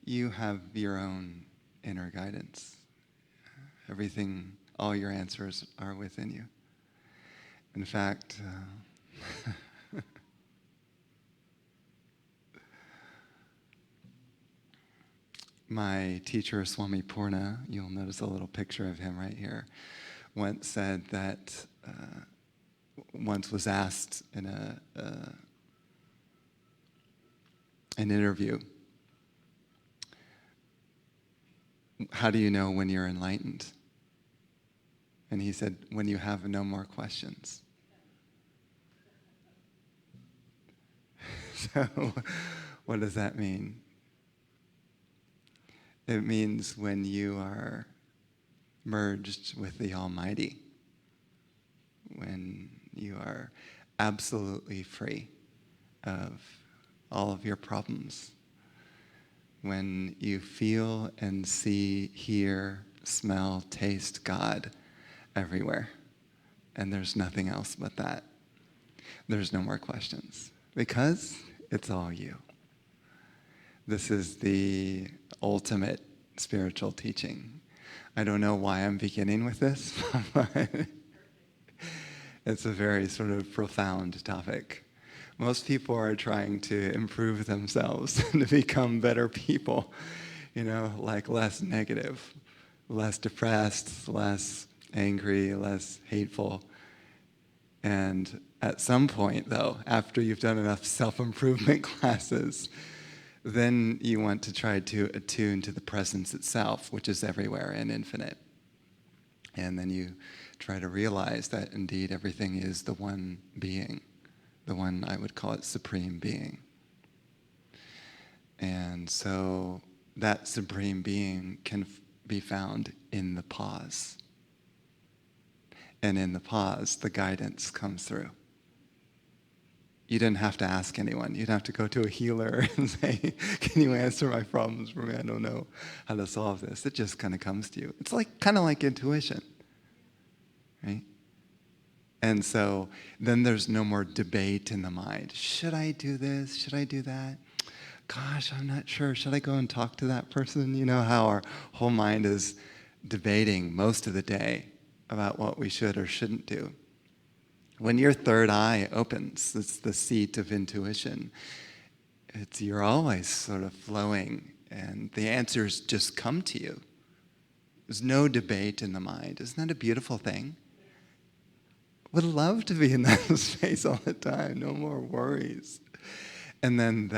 you have your own inner guidance. Everything, all your answers are within you. In fact, my teacher, Swami Purna, you'll notice a little picture of him right here, once said that, once was asked in an interview, how do you know when you're enlightened? And he said, when you have no more questions. So, what does that mean? It means when you are merged with the Almighty, when you are absolutely free of all of your problems, when you feel and see, hear, smell, taste God everywhere, and there's nothing else but that. There's no more questions, because it's all you. This is the ultimate spiritual teaching. I don't know why I'm beginning with this, but it's a very sort of profound topic. Most people are trying to improve themselves and to become better people, like less negative, less depressed, less angry, less hateful. And at some point, though, after you've done enough self-improvement classes, then you want to try to attune to the presence itself, which is everywhere and infinite. And then you try to realize that indeed everything is the one being, the one, I would call it, supreme being. And so that supreme being can be found in the pause. And in the pause, the guidance comes through. You didn't have to ask anyone. You'd have to go to a healer and say, can you answer my problems for me? I don't know how to solve this. It just kind of comes to you. It's kind of like intuition, right? And so then there's no more debate in the mind. Should I do this? Should I do that? Gosh, I'm not sure. Should I go and talk to that person? You know how our whole mind is debating most of the day about what we should or shouldn't do. When your third eye opens, it's the seat of intuition. You're always sort of flowing, and the answers just come to you. There's no debate in the mind. Isn't that a beautiful thing? Would love to be in that space all the time. No more worries. And then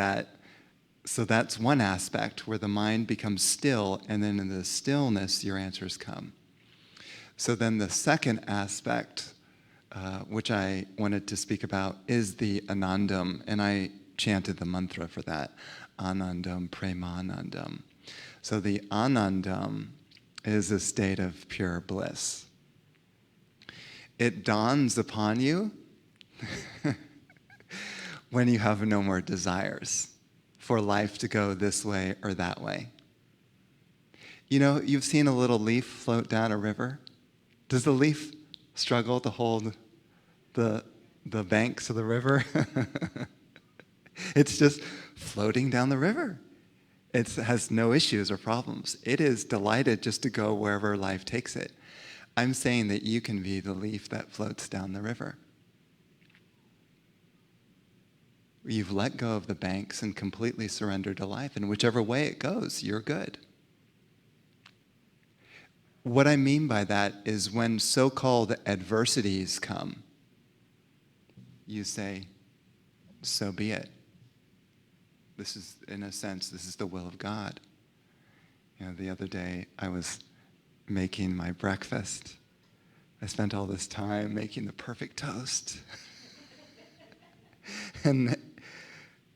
so that's one aspect where the mind becomes still, and then in the stillness, your answers come. So then the second aspect, which I wanted to speak about, is the Anandam, and I chanted the mantra for that, Anandam Premanandam. So the Anandam is a state of pure bliss. It dawns upon you when you have no more desires for life to go this way or that way. You've seen a little leaf float down a river. Does the leaf struggle to hold the banks of the river? It's just floating down the river. It has no issues or problems. It is delighted just to go wherever life takes it. I'm saying that you can be the leaf that floats down the river. You've let go of the banks and completely surrendered to life, and whichever way it goes, you're good. What I mean by that is when so-called adversities come, you say, so be it. This is, in a sense, this is the will of God. The other day I was making my breakfast. I spent all this time making the perfect toast. And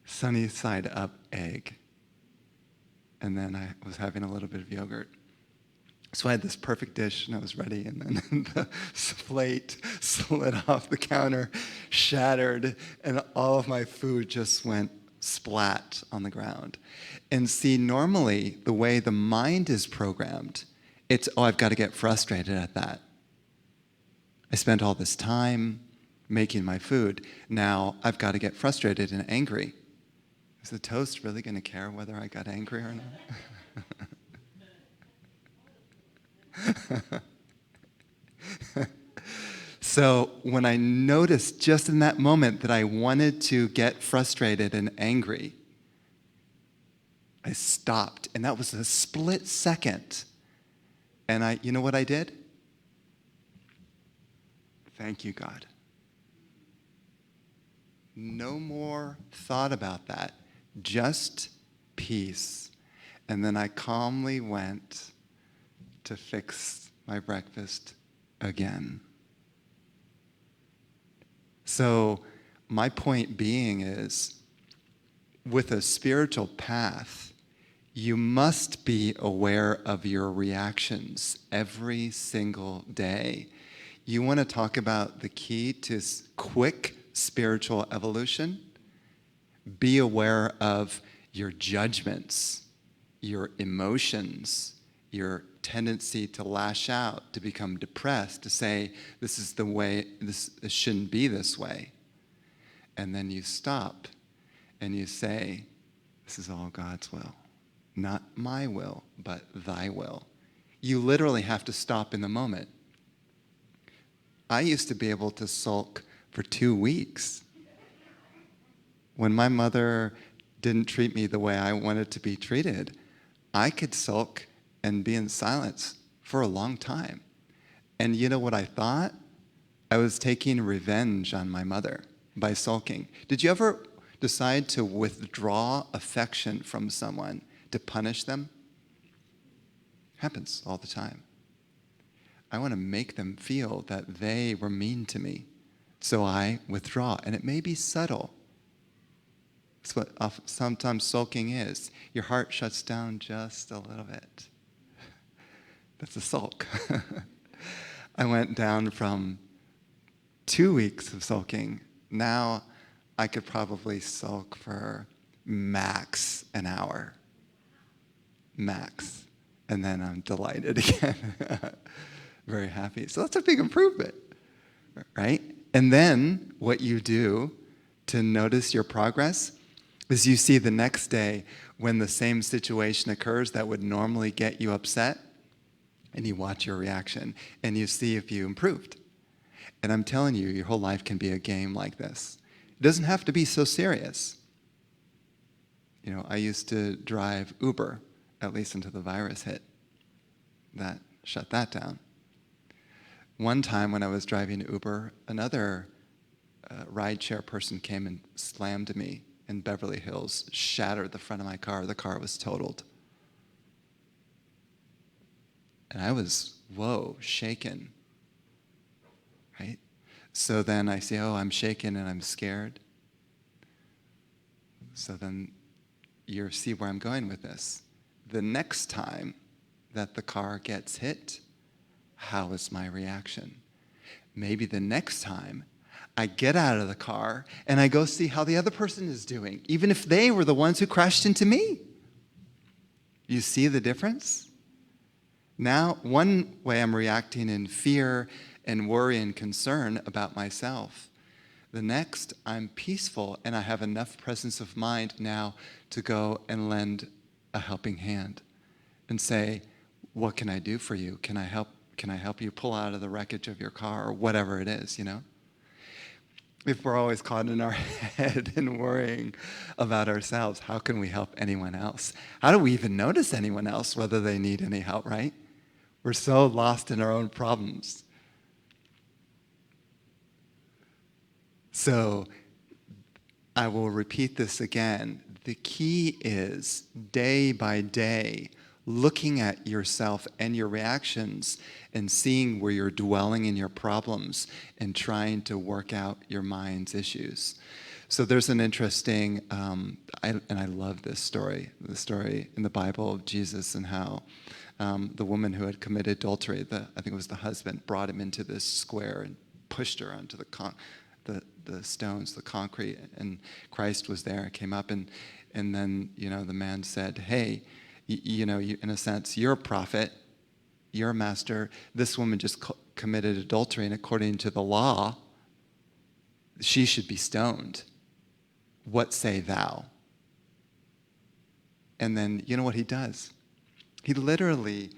sunny side up egg. And then I was having a little bit of yogurt. So I had this perfect dish, and I was ready, and then the plate slid off the counter, shattered, and all of my food just went splat on the ground. And see, normally, the way the mind is programmed, it's, I've got to get frustrated at that. I spent all this time making my food. Now I've got to get frustrated and angry. Is the toast really going to care whether I got angry or not? So when I noticed just in that moment that I wanted to get frustrated and angry, I stopped, and that was a split second. And you know what I did? Thank you, God. No more thought about that, just peace. And then I calmly went to fix my breakfast again. So my point being is, with a spiritual path, you must be aware of your reactions every single day. You want to talk about the key to quick spiritual evolution? Be aware of your judgments, your emotions, your tendency to lash out, to become depressed, to say, this is the way, this shouldn't be this way. And then you stop and you say, this is all God's will. Not my will, but thy will. You literally have to stop in the moment. I used to be able to sulk for 2 weeks. When my mother didn't treat me the way I wanted to be treated, I could sulk and be in silence for a long time. And you know what I thought? I was taking revenge on my mother by sulking. Did you ever decide to withdraw affection from someone to punish them? Happens all the time. I want to make them feel that they were mean to me. So I withdraw, and it may be subtle. That's what sometimes sulking is. Your heart shuts down just a little bit. That's a sulk. I went down from 2 weeks of sulking. Now I could probably sulk for max an hour. Max. And then I'm delighted again. Very happy. So that's a big improvement, right? And then what you do to notice your progress is you see the next day when the same situation occurs that would normally get you upset, and you watch your reaction, and you see if you improved. And I'm telling you, your whole life can be a game like this. It doesn't have to be so serious. You know, I used to drive Uber, at least until the virus hit. That shut that down. One time when I was driving Uber, another rideshare person came and slammed me in Beverly Hills, shattered the front of my car. The car was totaled. And I was, shaken, right? So then I say, I'm shaken and I'm scared. So then you see where I'm going with this. The next time that the car gets hit, how is my reaction? Maybe the next time I get out of the car and I go see how the other person is doing, even if they were the ones who crashed into me. You see the difference? Now, one way I'm reacting in fear and worry and concern about myself. The next, I'm peaceful and I have enough presence of mind now to go and lend a helping hand and say, what can I do for you? Can I help you pull out of the wreckage of your car, or whatever it is, you know? If we're always caught in our head and worrying about ourselves, how can we help anyone else? How do we even notice anyone else, whether they need any help, right? We're so lost in our own problems. So I will repeat this again. The key is day by day, looking at yourself and your reactions and seeing where you're dwelling in your problems and trying to work out your mind's issues. So there's an interesting, and I love this story, the story in the Bible of Jesus and how the woman who had committed adultery, I think it was the husband, brought him into this square and pushed her onto the stones, the concrete, and Christ was there, came up, and then, the man said, hey, in a sense, you're a prophet, you're a master, this woman just committed adultery, and according to the law, she should be stoned. What say thou? and then you know what he does? He literally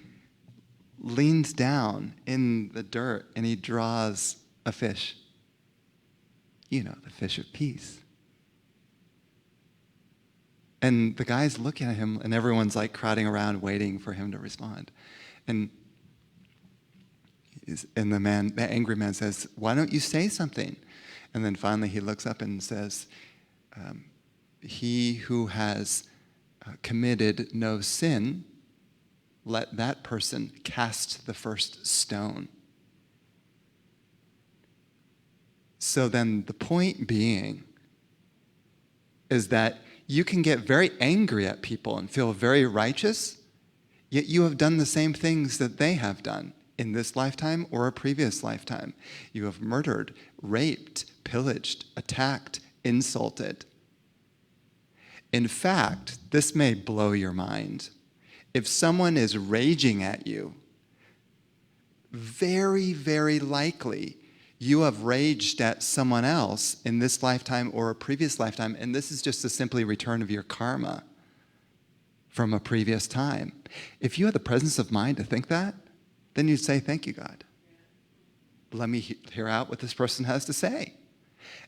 leans down in the dirt and he draws a fish. You know, the fish of peace. And the guy's looking at him, and everyone's like crowding around waiting for him to respond. And the angry man says, "Why don't you say something?" And then finally he looks up and says, "He who has committed no sin, let that person cast the first stone." So then the point being is that you can get very angry at people and feel very righteous, yet you have done the same things that they have done in this lifetime or a previous lifetime. You have murdered, raped, pillaged, attacked, insulted. In fact, this may blow your mind. If someone is raging at you, very, very likely you have raged at someone else in this lifetime or a previous lifetime, and this is just a simply return of your karma from a previous time. If you had the presence of mind to think that, then you'd say, "Thank you, God. Let me hear out what this person has to say."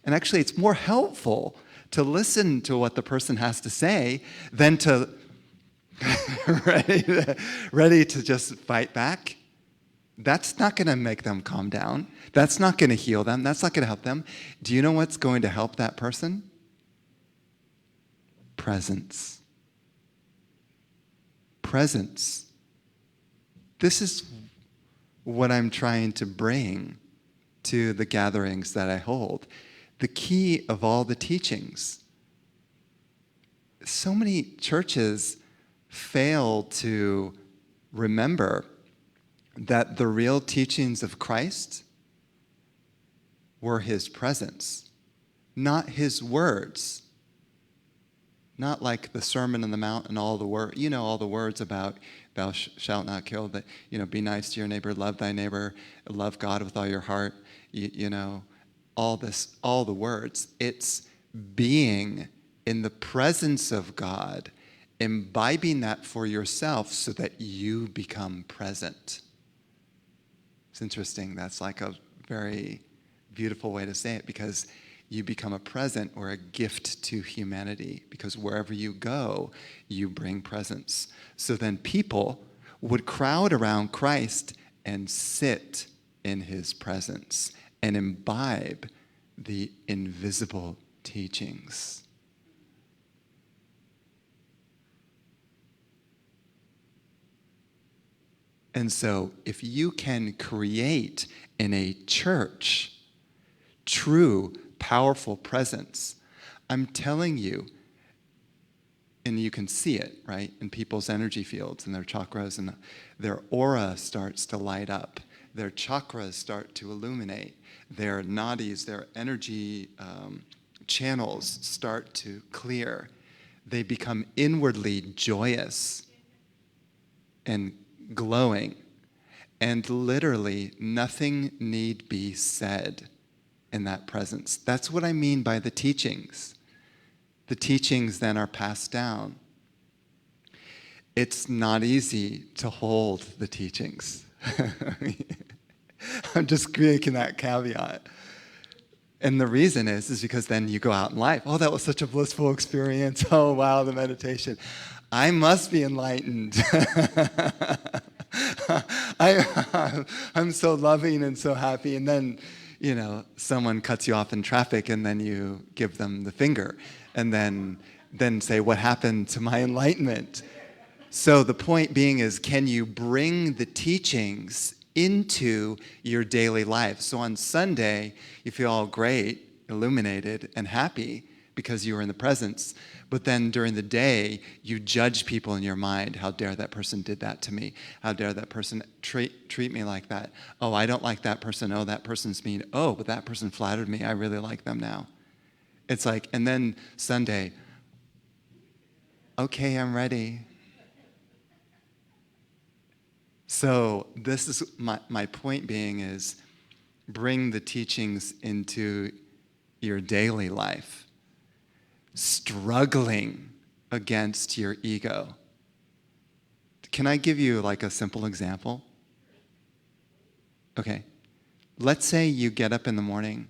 And actually, it's more helpful to listen to what the person has to say than to ready to just fight back. That's not going to make them calm down. That's not going to heal them. That's not going to help them. Do you know what's going to help that person? Presence. Presence. This is what I'm trying to bring to the gatherings that I hold. The key of all the teachings. So many churches fail to remember that the real teachings of Christ were his presence, not his words. Not like the Sermon on the Mount and all the words, all the words about thou shalt not kill, that, be nice to your neighbor, love thy neighbor, love God with all your heart, all the words. It's being in the presence of God, imbibing that for yourself so that you become present. It's interesting. That's like a very beautiful way to say it, because you become a present or a gift to humanity, because wherever you go, you bring presence. So then people would crowd around Christ and sit in his presence and imbibe the invisible teachings. And so if you can create in a church true, powerful presence, I'm telling you, and you can see it, right, in people's energy fields and their chakras, and their aura starts to light up. Their chakras start to illuminate. Their nadis, their energy channels start to clear. They become inwardly joyous and glowing, and literally nothing need be said in that presence. That's what I mean by the teachings. The teachings then are passed down. It's not easy to hold the teachings. I'm just making that caveat. And the reason is because then you go out in life. Oh, that was such a blissful experience. Oh, wow, the meditation. I must be enlightened. I'm so loving and so happy. And then, someone cuts you off in traffic, and then you give them the finger. And then say, what happened to my enlightenment? So the point being is, can you bring the teachings into your daily life? So on Sunday, you feel all great, illuminated, and happy because you were in the presence. But then during the day, you judge people in your mind. How dare that person did that to me? How dare that person treat me like that? Oh, I don't like that person. Oh, that person's mean. Oh, but that person flattered me. I really like them now. It's like, and then Sunday, okay, I'm ready. So this is my point being is, bring the teachings into your daily life. Struggling against your ego. Can I give you like a simple example? Okay. Let's say you get up in the morning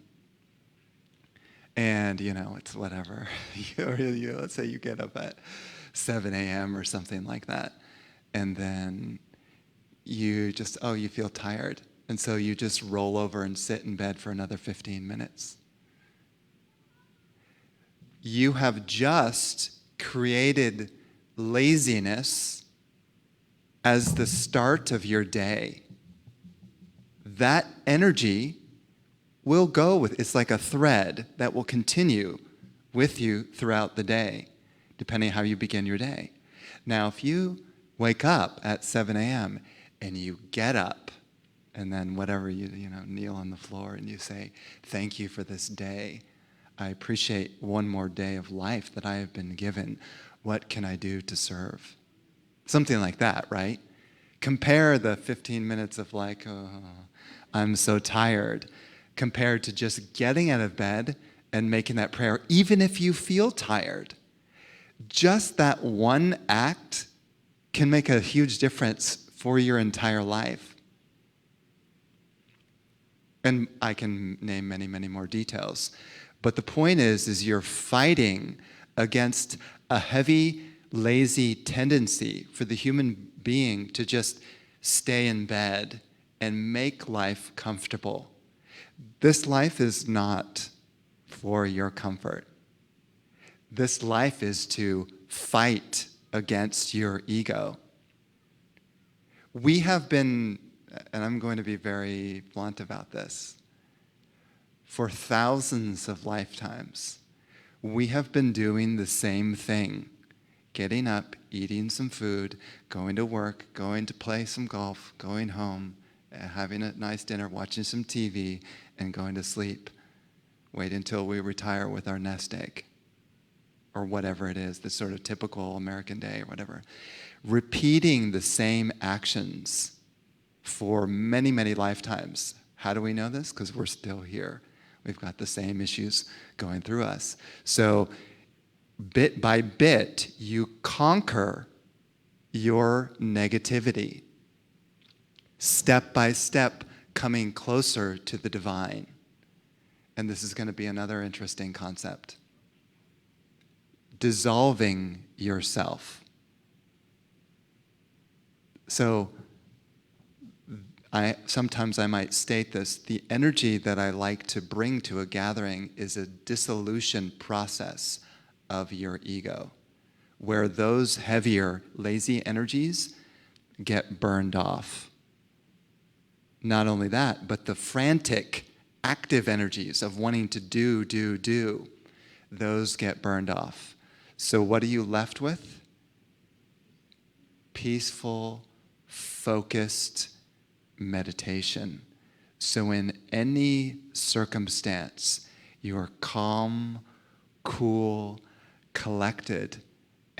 and, it's whatever. Let's say you get up at 7 a.m. or something like that. And then you feel tired. And so you just roll over and sit in bed for another 15 minutes. You have just created laziness as the start of your day. That energy will go it's like a thread that will continue with you throughout the day, depending on how you begin your day. Now, if you wake up at 7 a.m. and you get up, and then whatever you kneel on the floor and you say, thank you for this day. I appreciate one more day of life that I have been given. What can I do to serve? Something like that, right? Compare the 15 minutes of like, oh, I'm so tired, compared to just getting out of bed and making that prayer, even if you feel tired. Just that one act can make a huge difference for your entire life. And I can name many, many more details. But the point is you're fighting against a heavy, lazy tendency for the human being to just stay in bed and make life comfortable. This life is not for your comfort. This life is to fight against your ego. We have been, and I'm going to be very blunt about this, for thousands of lifetimes, we have been doing the same thing. Getting up, eating some food, going to work, going to play some golf, going home, having a nice dinner, watching some TV, and going to sleep. Wait until we retire with our nest egg, or whatever it is, the sort of typical American day or whatever. Repeating the same actions for many, many lifetimes. How do we know this? Because we're still here. We've got the same issues going through us. So bit by bit, you conquer your negativity. Step by step, coming closer to the divine. And this is going to be another interesting concept. Dissolving yourself. So sometimes I might state this, the energy that I like to bring to a gathering is a dissolution process of your ego, where those heavier, lazy energies get burned off. Not only that, but the frantic, active energies of wanting to do, those get burned off. So what are you left with? Peaceful, focused meditation. So in any circumstance, you're calm, cool, collected,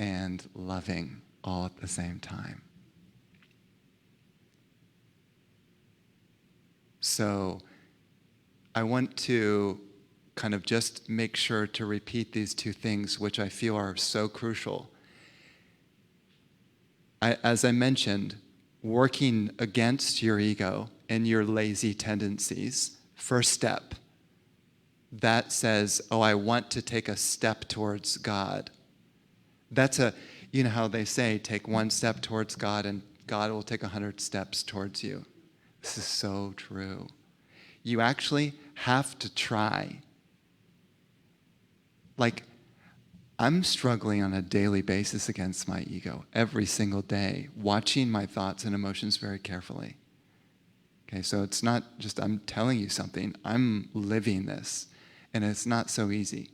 and loving all at the same time. So I want to kind of just make sure to repeat these two things, which I feel are so crucial. As I mentioned, working against your ego and your lazy tendencies, first step. That says, oh, I want to take a step towards God. That's you know how they say, take one step towards God and God will take 100 steps towards you. This is so true. You actually have to try. Like, I'm struggling on a daily basis against my ego every single day, watching my thoughts and emotions very carefully. Okay, so it's not just I'm telling you something, I'm living this, and it's not so easy.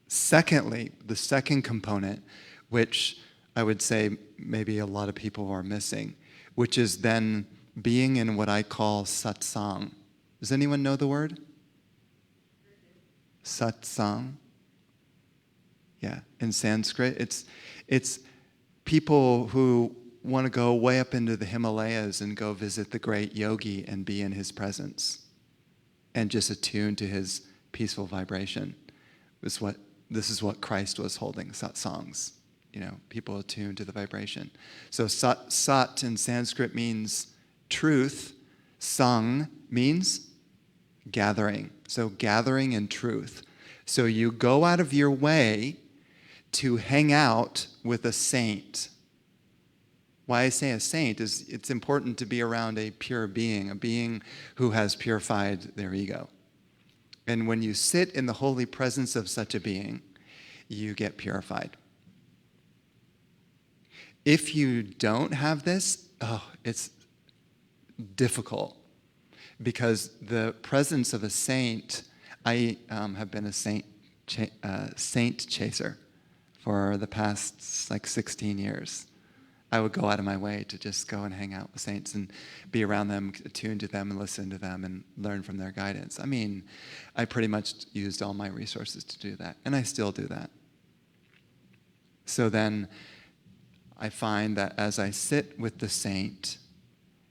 Secondly, the second component, which I would say maybe a lot of people are missing, which is then being in what I call satsang. Does anyone know the word? Satsang? Yeah, in Sanskrit, it's people who want to go way up into the Himalayas and go visit the great yogi and be in his presence and just attune to his peaceful vibration. It's what this is what Christ was holding, songs, people attuned to the vibration. So sat in Sanskrit means truth. Sang means gathering. So gathering in truth. So you go out of your way to hang out with a saint. Why I say a saint is it's important to be around a pure being, a being who has purified their ego. And when you sit in the holy presence of such a being, you get purified. If you don't have this, it's difficult. Because the presence of a saint, I have been a saint chaser for the past 16 years. I would go out of my way to just go and hang out with saints and be around them, attune to them and listen to them and learn from their guidance. I mean, I pretty much used all my resources to do that, and I still do that. So then I find that as I sit with the saint,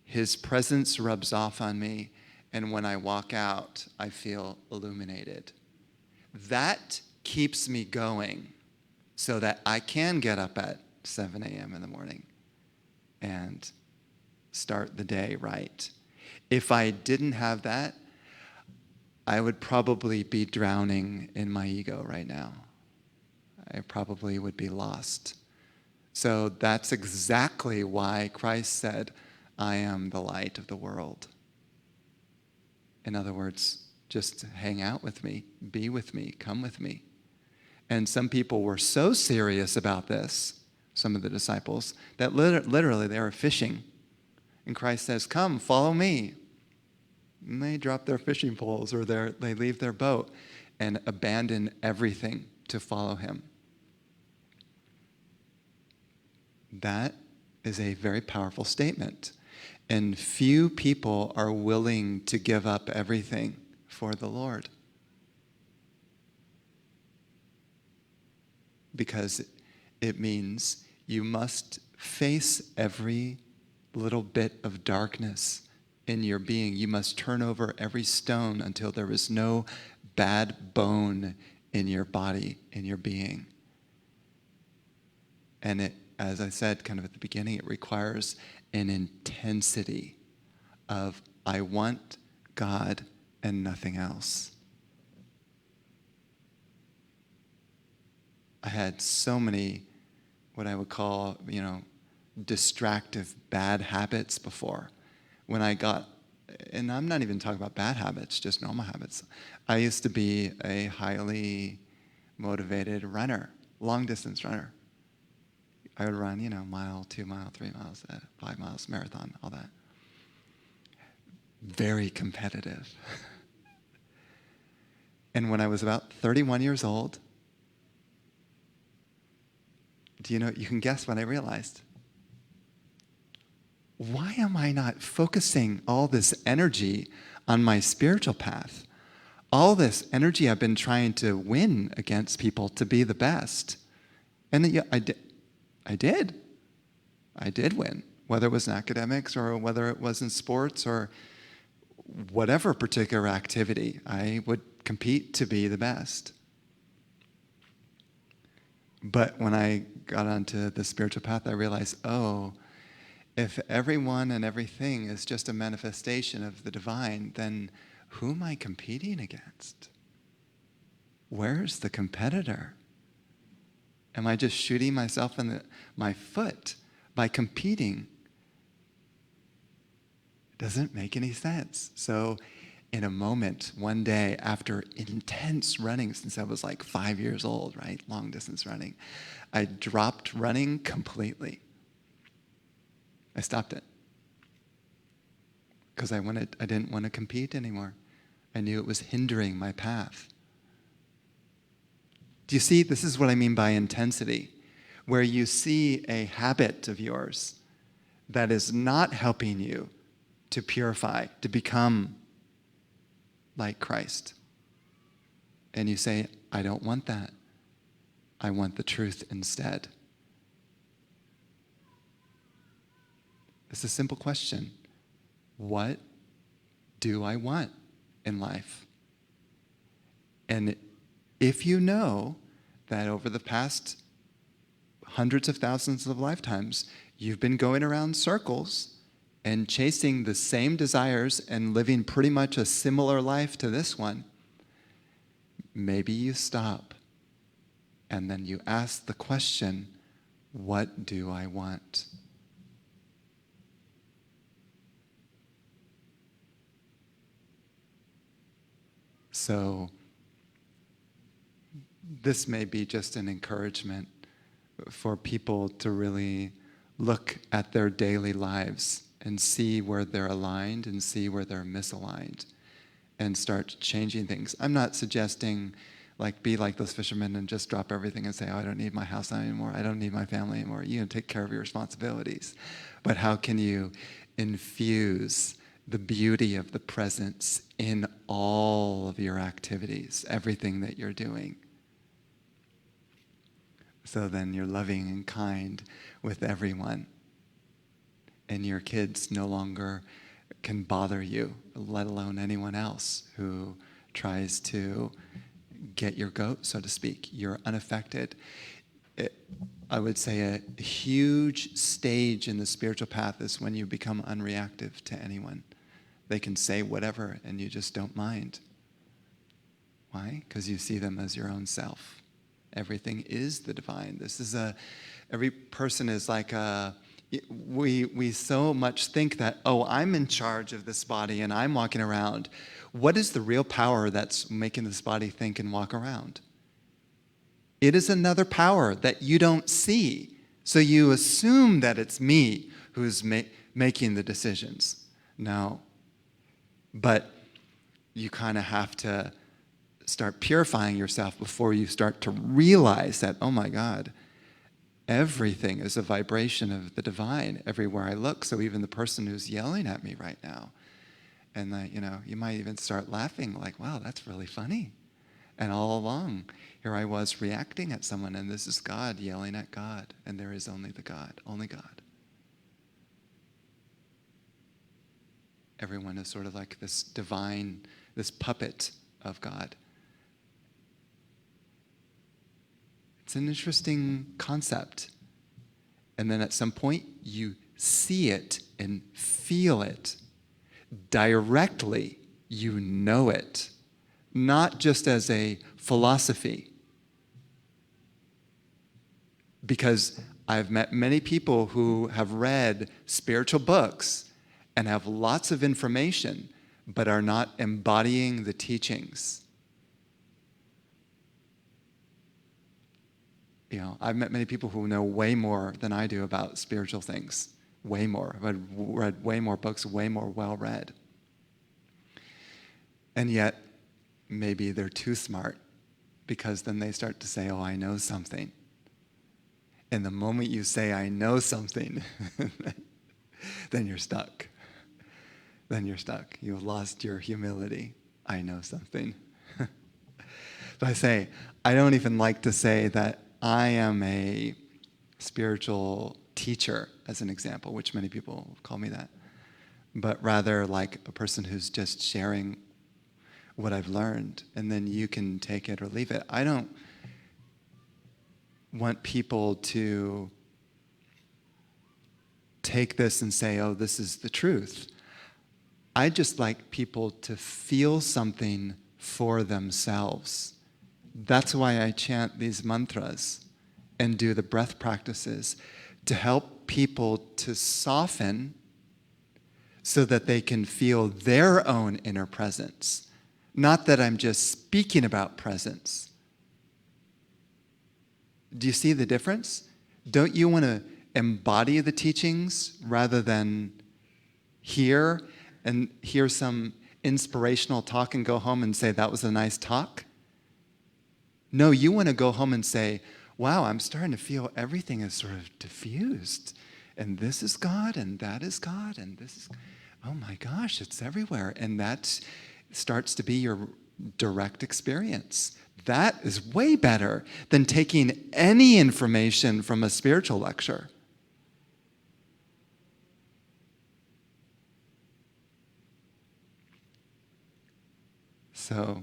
his presence rubs off on me, and when I walk out, I feel illuminated. That keeps me going so that I can get up at 7 a.m. in the morning and start the day right. If I didn't have that, I would probably be drowning in my ego right now. I probably would be lost. So that's exactly why Christ said, I am the light of the world. In other words, just hang out with me, be with me, come with me. And some people were so serious about this, some of the disciples, that literally they were fishing. And Christ says, come, follow me. And they drop their fishing poles or they leave their boat and abandon everything to follow him. That is a very powerful statement. And few people are willing to give up everything for the Lord. Because it means you must face every little bit of darkness in your being. You must turn over every stone until there is no bad bone in your body, in your being. And it, as I said kind of at the beginning, it requires an intensity of, I want God and nothing else. I had so many, what I would call, distractive bad habits before. When I got, and I'm not even talking about bad habits, just normal habits. I used to be a highly motivated runner, long distance runner. I would run, mile, 2 mile, 3 miles, 5 miles, marathon, all that. Very competitive. And when I was about 31 years old, you can guess what I realized. Why am I not focusing all this energy on my spiritual path? All this energy I've been trying to win against people to be the best. And I did win, whether it was in academics or whether it was in sports or whatever particular activity. I would compete to be the best. But when I got onto the spiritual path, I realized, if everyone and everything is just a manifestation of the divine, then who am I competing against? Where's the competitor? Am I just shooting myself in my foot by competing? It doesn't make any sense. So in a moment, one day, after intense running since I was 5 years old, right? Long distance running, I dropped running completely. I stopped it. Because I didn't want to compete anymore. I knew it was hindering my path. Do you see? This is what I mean by intensity, where you see a habit of yours that is not helping you to purify, to become like Christ. And you say, I don't want that. I want the truth instead. It's a simple question. What do I want in life? And if you know that over the past hundreds of thousands of lifetimes, you've been going around circles and chasing the same desires and living pretty much a similar life to this one. Maybe you stop and then you ask the question, what do I want? So this may be just an encouragement for people to really look at their daily lives and see where they're aligned and see where they're misaligned and start changing things. I'm not suggesting be like those fishermen and just drop everything and say, oh, I don't need my house anymore. I don't need my family anymore. You know, take care of your responsibilities. But how can you infuse the beauty of the presence in all of your activities, everything that you're doing? So then you're loving and kind with everyone. And your kids no longer can bother you, let alone anyone else who tries to get your goat, so to speak. You're unaffected. I would say a huge stage in the spiritual path is when you become unreactive to anyone. They can say whatever and you just don't mind. Why? Because you see them as your own self. Everything is the divine. Every person is like we so much think that, oh, I'm in charge of this body and I'm walking around. What is the real power that's making this body think and walk around? It is another power that you don't see. So you assume that it's me who's making the decisions. No. But you kind of have to start purifying yourself before you start to realize that, oh my God, everything is a vibration of the divine everywhere I look. So even the person who's yelling at me right now, and you might even start laughing like, wow, that's really funny. And all along, here I was reacting at someone, and this is God yelling at God, and there is only the God, only God. Everyone is sort of like this divine, this puppet of God. It's an interesting concept. And then at some point, you see it and feel it. Directly, you know it. Not just as a philosophy. Because I've met many people who have read spiritual books and have lots of information, but are not embodying the teachings. I've met many people who know way more than I do about spiritual things. Way more. I've read way more books, way more well-read. And yet, maybe they're too smart, because then they start to say, oh, I know something. And the moment you say, I know something, then you're stuck. Then you're stuck. You've lost your humility. I know something. So I say, I don't even like to say that I am a spiritual teacher, as an example, which many people call me that, but rather like a person who's just sharing what I've learned, and then you can take it or leave it. I don't want people to take this and say, oh, this is the truth. I just like people to feel something for themselves. That's why I chant these mantras and do the breath practices, to help people to soften so that they can feel their own inner presence. Not that I'm just speaking about presence. Do you see the difference? Don't you want to embody the teachings rather than hear some inspirational talk and go home and say, that was a nice talk? No, you want to go home and say, wow, I'm starting to feel everything is sort of diffused. And this is God, and that is God, and this is, oh my gosh, it's everywhere. And that starts to be your direct experience. That is way better than taking any information from a spiritual lecture. So,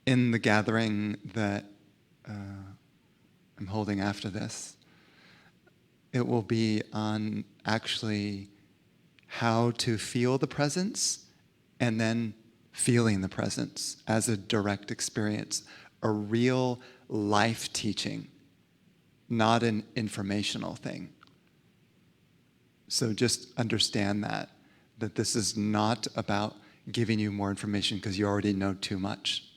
in the gathering that I'm holding after this, it will be on actually how to feel the presence and then feeling the presence as a direct experience, a real life teaching, not an informational thing. So just understand that this is not about giving you more information because you already know too much.